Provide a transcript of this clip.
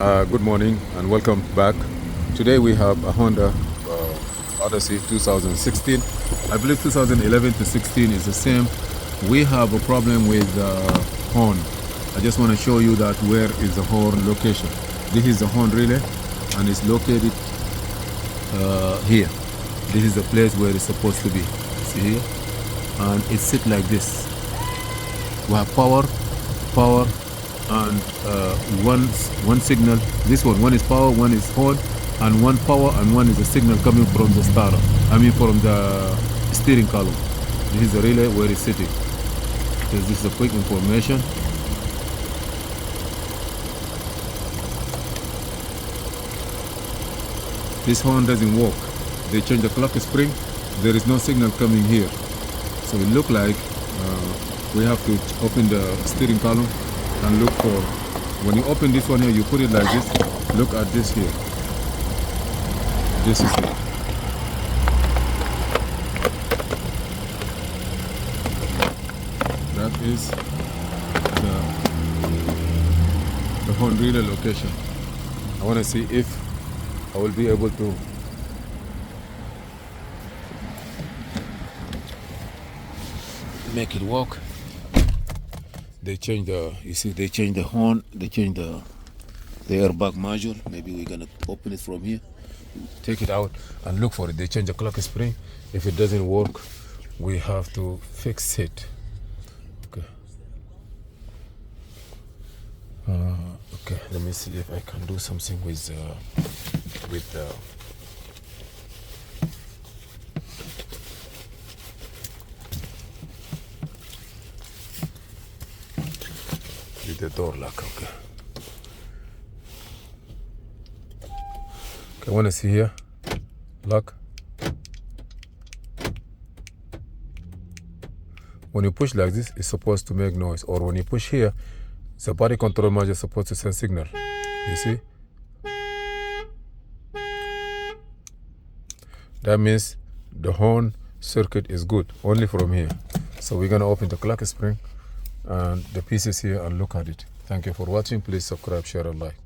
Good morning and welcome back. Today we have a Honda Odyssey 2016. I believe 2011 to 16 is the same. We have a problem with horn. I just want to show you that where is the horn location. This is the horn relay and it's located here. This is the place where it's supposed to be. See here? And it's sit like this. We have power, and one signal. This one is power, one is horn, and one power and one is a signal coming from the starter. From the steering column. This is the relay where it's sitting. This is a quick information. This horn doesn't work. They change the clock spring. There is no signal coming here. So it look like we have to open the steering column and look for, when you open this one here, you put it like this. Look at this here. This is it. That is the horn relay location. I want to see if I will be able to make it work. They change the, you see, they change the horn, they change the airbag module. Maybe we're gonna open it from here, take it out and look for it. They change the clock spring. If it doesn't work, we have to fix it. Okay. Okay, let me see if I can do something with the door lock. Okay, I want to see here, lock. When you push like this, it's supposed to make noise, or when you push here, the body control module is supposed to send signal. You see? That means the horn circuit is good, only from here. So we're gonna open the clock spring and the pieces here and look at it. Thank you for watching. Please subscribe, share, and like.